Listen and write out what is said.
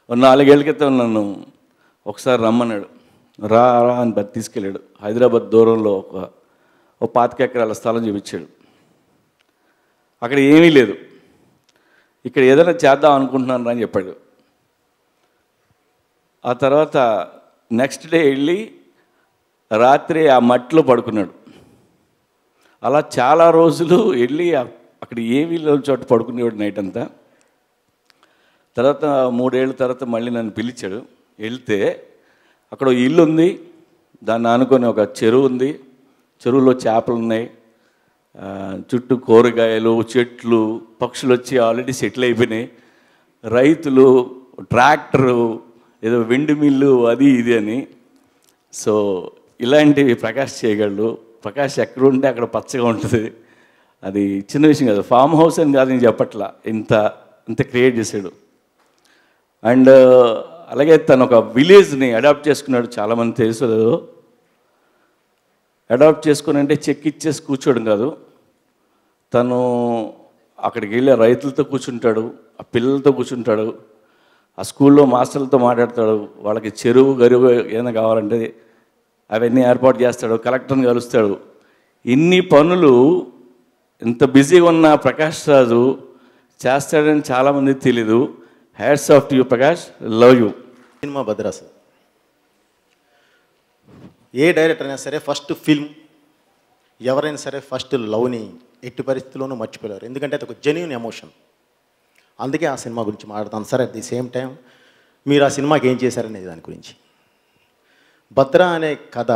4 ఏళ్ల క్రితం నన్ను ఒకసారి రమ్మన్నాడు. రా రా అని తీసుకెళ్ళాడు. హైదరాబాద్ దూరంలో ఒక 25 ఎకరాల స్థలం చూపించాడు. అక్కడ ఏమీ లేదు. ఇక్కడ ఏదైనా చేద్దాం అనుకుంటున్నాను అని చెప్పాడు. ఆ తర్వాత నెక్స్ట్ డే వెళ్ళి రాత్రి ఆ మట్టిలో పడుకున్నాడు. అలా చాలా రోజులు వెళ్ళి అక్కడ ఏమీ లేని చోట పడుకునేవాడు నైట్ అంతా. తర్వాత 3 ఏళ్ళ తర్వాత మళ్ళీ నన్ను పిలిచాడు. వెళ్తే అక్కడ ఇల్లు ఉంది, దాన్ని ఆనుకొని ఒక చెరువు ఉంది, చెరువులో చేపలు ఉన్నాయి, చుట్టూ కూరగాయలు, చెట్లు, పక్షులు వచ్చి ఆల్రెడీ సెటిల్ అయిపోయినాయి, రైతులు, ట్రాక్టరు, ఏదో వెండి మిల్లు, అది ఇది అని. సో ఇలాంటివి ప్రకాష్ చేయగలడు. ప్రకాష్ ఎక్కడ ఉంటే అక్కడ పచ్చగా ఉంటుంది. అది చిన్న విషయం కాదు. ఫామ్ హౌస్ అని కాదు నేను చెప్పట్లా, ఇంత క్రియేట్ చేశాడు. అండ్ అలాగే తను ఒక విలేజ్ని అడాప్ట్ చేసుకున్నాడు. చాలామంది తెలుసు లేదు. అడాప్ట్ చేసుకుని అంటే చెక్ ఇచ్చేసి కూర్చోడం కాదు, తను అక్కడికి వెళ్ళి రైతులతో కూర్చుంటాడు, ఆ పిల్లలతో కూర్చుంటాడు, ఆ స్కూల్లో మాస్టర్లతో మాట్లాడతాడు, వాళ్ళకి చెరువు గరువు ఏమైనా కావాలంటే అవన్నీ ఏర్పాటు చేస్తాడు, కలెక్టర్ని కలుస్తాడు. ఇన్ని పనులు ఇంత బిజీగా ఉన్న ప్రకాష్ రాజు చేస్తాడని చాలామందికి తెలీదు. Hats off to you Prakash, love you. Cinema భద్రాసు ఏ డైరెక్టర్ అయినా సరే ఫస్ట్ ఫిల్మ్, ఎవరైనా సరే ఫస్ట్ లవ్ని ఎట్టి పరిస్థితుల్లోనూ మర్చిపోలేరు. ఎందుకంటే అది ఒక జెన్యూన్ ఎమోషన్. అందుకే ఆ సినిమా గురించి మాట్లాడతాను sir. At the same time మీరు ఆ సినిమాకి ఏం చేశారనేది దాని గురించి. భద్ర అనే కథ